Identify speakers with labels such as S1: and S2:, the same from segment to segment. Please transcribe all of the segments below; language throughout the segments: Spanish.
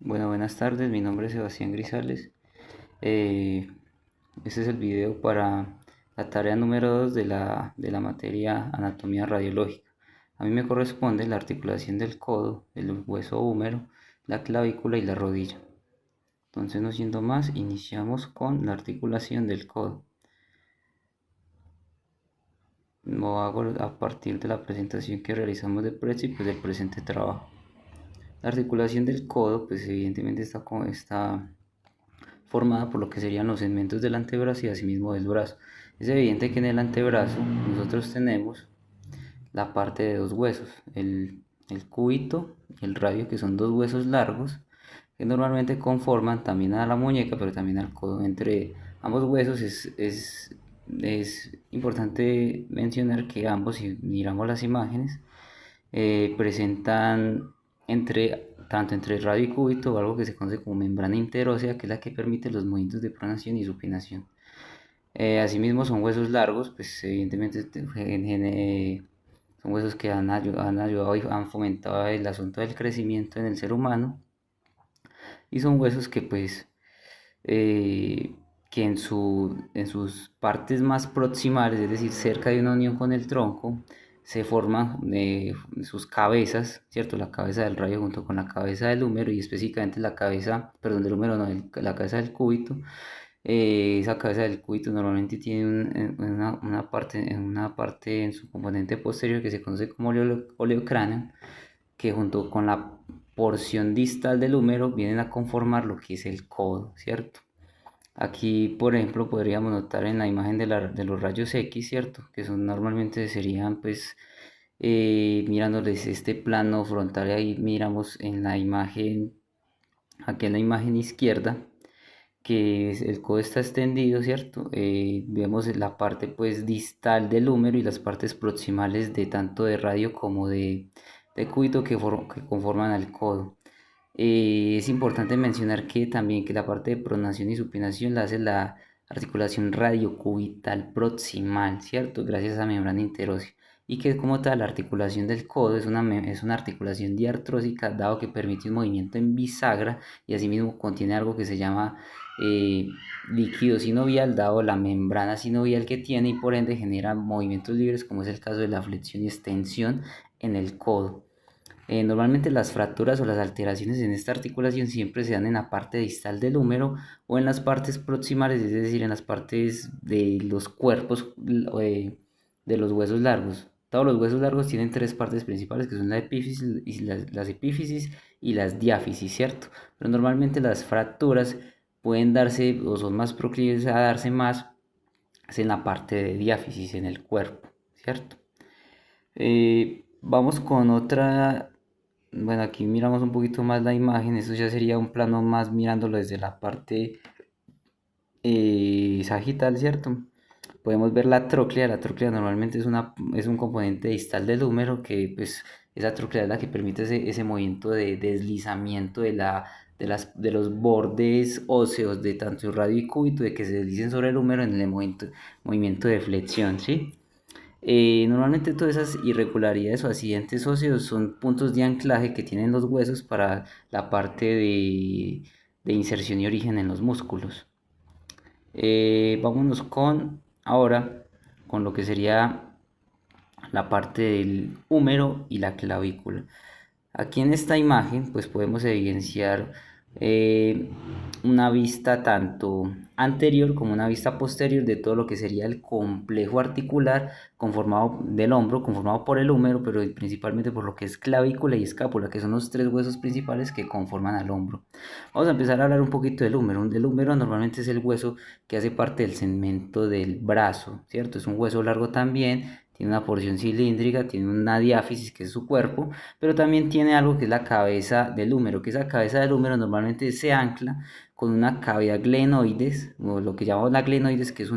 S1: Bueno, buenas tardes, mi nombre es Sebastián Grisales. Eh, este es el video para la tarea número 2 de la materia anatomía radiológica. A mí me corresponde la articulación del codo, el hueso húmero, la clavícula y la rodilla. Entonces, no siendo más, iniciamos con la articulación del codo. Lo hago a partir de la presentación que realizamos de precio y pues del presente trabajo. La articulación del codo, pues evidentemente está formada por lo que serían los segmentos del antebrazo y asimismo del brazo. Es evidente que en el antebrazo nosotros tenemos la parte de dos huesos, el cúbito y el radio, que son dos huesos largos que normalmente conforman también a la muñeca, pero también al codo. Entre ambos huesos es importante mencionar que ambos, si miramos las imágenes, presentan tanto entre radio y cúbito algo que se conoce como membrana interósea, que es la que permite los movimientos de pronación y supinación. Asimismo son huesos largos, pues evidentemente son huesos que han ayudado y han fomentado el asunto del crecimiento en el ser humano, y son huesos que pues eh, que en sus partes más proximales, es decir, cerca de una unión con el tronco, se forman sus cabezas, ¿cierto? La cabeza del rayo junto con la cabeza del húmero, y específicamente la cabeza, perdón, del húmero no, la cabeza del cúbito. Esa cabeza del cúbito normalmente tiene una parte en su componente posterior que se conoce como oleocráneo, que junto con la porción distal del húmero vienen a conformar lo que es el codo, ¿cierto? Aquí, por ejemplo, podríamos notar en la imagen de los rayos X, ¿cierto? Que son normalmente serían, pues, mirándoles este plano frontal, ahí miramos en la imagen, aquí en la imagen izquierda, que el codo está extendido, ¿cierto? Vemos la parte, pues, distal del húmero y las partes proximales de tanto de radio como de cúbito que conforman al codo. Es importante mencionar que también que la parte de pronación y supinación la hace la articulación radiocubital proximal, ¿cierto? Gracias a membrana interósea. Y que como tal la articulación del codo es una articulación diartrósica, dado que permite un movimiento en bisagra y asimismo contiene algo que se llama eh, líquido sinovial, dado la membrana sinovial que tiene, y por ende genera movimientos libres, como es el caso de la flexión y extensión en el codo. Normalmente las fracturas o las alteraciones en esta articulación siempre se dan en la parte distal del húmero o en las partes proximales, es decir, en las partes de los cuerpos de los huesos largos. Todos los huesos largos tienen tres partes principales, que son la epífisis y las epífisis y las diáfisis, ¿cierto? Pero normalmente las fracturas pueden darse o son más proclives a darse más en la parte de diáfisis en el cuerpo, ¿cierto? Vamos con otra. Bueno, aquí miramos un poquito más la imagen. Esto ya sería un plano más mirándolo desde la parte sagital, ¿cierto? Podemos ver la tróclea. La tróclea normalmente es un componente distal del húmero, que pues esa tróclea es la que permite ese movimiento de deslizamiento de los bordes óseos de tanto el radio y cúbito, de que se deslicen sobre el húmero en el movimiento de flexión, ¿sí? Normalmente todas esas irregularidades o accidentes óseos son puntos de anclaje que tienen los huesos para la parte de inserción y origen en los músculos. Vámonos ahora con lo que sería la parte del húmero y la clavícula. Aquí en esta imagen pues podemos evidenciar eh, una vista tanto anterior como una vista posterior de todo lo que sería el complejo articular conformado del hombro, conformado por el húmero, pero principalmente por lo que es clavícula y escápula, que son los tres huesos principales que conforman al hombro. Vamos a empezar a hablar un poquito del húmero. El húmero normalmente es el hueso que hace parte del segmento del brazo, ¿cierto? Es un hueso largo también, tiene una porción cilíndrica, tiene una diáfisis, que es su cuerpo, pero también tiene algo que es la cabeza del húmero, que esa cabeza del húmero normalmente se ancla con una cavidad glenoides, o lo que llamamos la glenoides, que es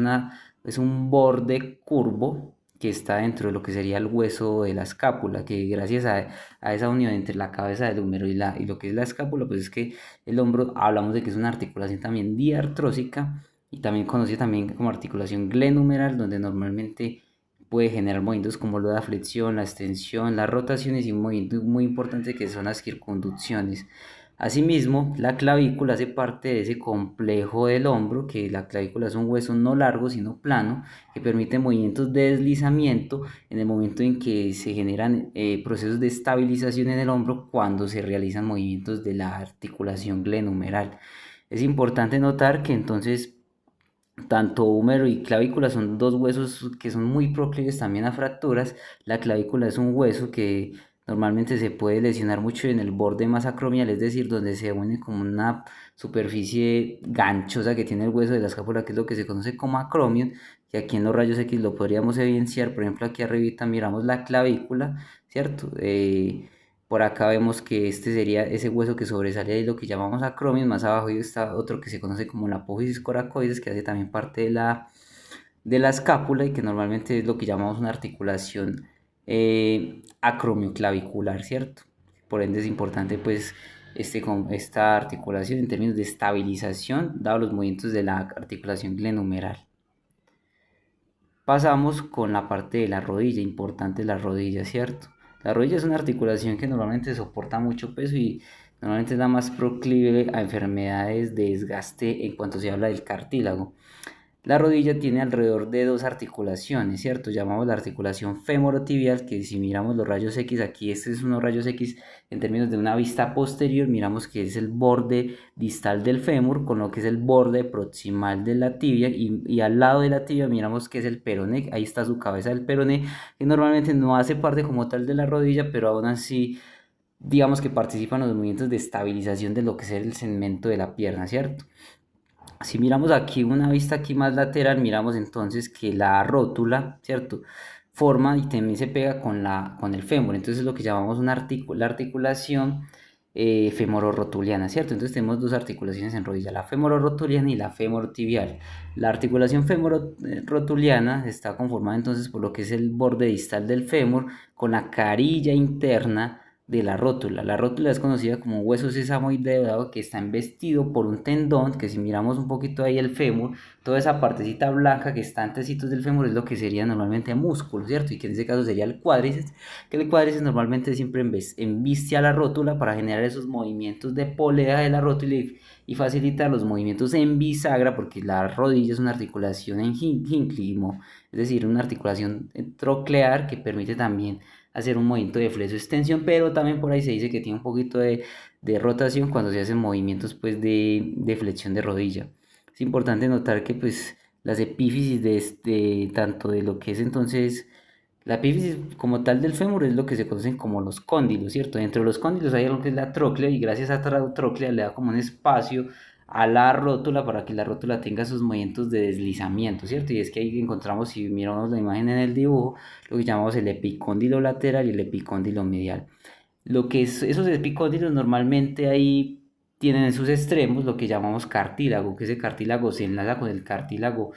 S1: un borde curvo que está dentro de lo que sería el hueso de la escápula, que gracias a esa unión entre la cabeza del húmero y lo que es la escápula, pues es que el hombro, hablamos de que es una articulación también diartrósica, y también conocida también como articulación glenumeral, donde normalmente puede generar movimientos como la flexión, la extensión, las rotaciones, y un movimiento muy importante que son las circunducciones. Asimismo, la clavícula hace parte de ese complejo del hombro, que la clavícula es un hueso no largo, sino plano, que permite movimientos de deslizamiento en el momento en que se generan procesos de estabilización en el hombro cuando se realizan movimientos de la articulación glenohumeral. Es importante notar que entonces tanto húmero y clavícula son dos huesos que son muy proclives también a fracturas. La clavícula es un hueso que normalmente se puede lesionar mucho en el borde más acromial, es decir, donde se une como una superficie ganchosa que tiene el hueso de la escápula, que es lo que se conoce como acromion, y aquí en los rayos X lo podríamos evidenciar. Por ejemplo, aquí arribita miramos la clavícula, ¿cierto? Por acá vemos que este sería ese hueso que sobresale ahí, lo que llamamos acromion. Más abajo está otro que se conoce como la apófisis coracoides, que hace también parte de la escápula y que normalmente es lo que llamamos una articulación acromioclavicular, ¿cierto? Por ende es importante pues con esta articulación en términos de estabilización, dado los movimientos de la articulación glenohumeral. Pasamos con la parte de la rodilla, importante la rodilla, ¿cierto? La rodilla es una articulación que normalmente soporta mucho peso y normalmente es la más proclive a enfermedades de desgaste en cuanto se habla del cartílago. La rodilla tiene alrededor de dos articulaciones, ¿cierto? Llamamos la articulación femorotibial, que si miramos los rayos X, aquí este es unos rayos X en términos de una vista posterior, miramos que es el borde distal del fémur, con lo que es el borde proximal de la tibia, y al lado de la tibia miramos que es el peroné, ahí está su cabeza del peroné, que normalmente no hace parte como tal de la rodilla, pero aún así digamos que participa en los movimientos de estabilización de lo que es el segmento de la pierna, ¿cierto? Si miramos aquí una vista aquí más lateral, miramos entonces que la rótula, ¿cierto? Forma y también se pega con el fémur. Entonces es lo que llamamos la articulación femororotuliana, ¿cierto? Entonces tenemos dos articulaciones en rodilla, la femororotuliana y la femorotibial. La articulación femororotuliana está conformada entonces por lo que es el borde distal del fémur con la carilla interna de la rótula. La rótula es conocida como un hueso sesamoideo que está embestido por un tendón, que si miramos un poquito ahí el fémur, toda esa partecita blanca que está antecitos del fémur es lo que sería normalmente músculo, ¿cierto? Y que en ese caso sería el cuádriceps, que el cuádriceps normalmente siempre embiste a la rótula para generar esos movimientos de polea de la rótula y facilitar los movimientos en bisagra, porque la rodilla es una articulación en hinclimo, es decir, una articulación troclear que permite también hacer un movimiento de flexión-extensión, pero también por ahí se dice que tiene un poquito de rotación cuando se hacen movimientos pues de flexión de rodilla. Es importante notar que pues las epífisis tanto de lo que es entonces la epífisis como tal del fémur es lo que se conocen como los cóndilos, ¿cierto? Dentro de los cóndilos hay algo que es la tróclea y gracias a la tróclea le da como un espacio a la rótula para que la rótula tenga sus movimientos de deslizamiento, ¿cierto? Y es que ahí encontramos, si miramos la imagen en el dibujo, lo que llamamos el epicóndilo lateral y el epicóndilo medial. Lo que es, esos epicóndilos normalmente ahí tienen en sus extremos lo que llamamos cartílago, que ese cartílago se enlaza con el cartílago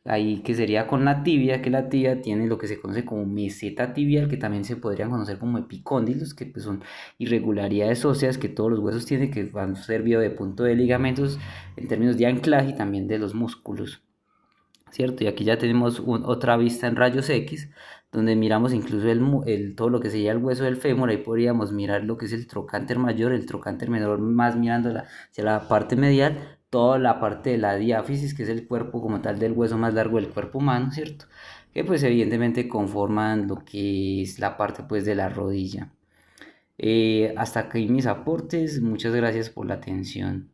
S1: ahí que sería con la tibia, que la tibia tiene lo que se conoce como meseta tibial, que también se podrían conocer como epicóndilos, que pues son irregularidades óseas que todos los huesos tienen, que van servido de punto de ligamentos en términos de anclaje y también de los músculos, ¿cierto? Y aquí ya tenemos otra vista en rayos X, donde miramos incluso todo lo que sería el hueso del fémur. Ahí podríamos mirar lo que es el trocánter mayor, el trocánter menor más mirando hacia la parte medial, toda la parte de la diáfisis, que es el cuerpo como tal del hueso más largo del cuerpo humano, ¿cierto? Que pues evidentemente conforman lo que es la parte pues de la rodilla. Hasta aquí mis aportes, muchas gracias por la atención.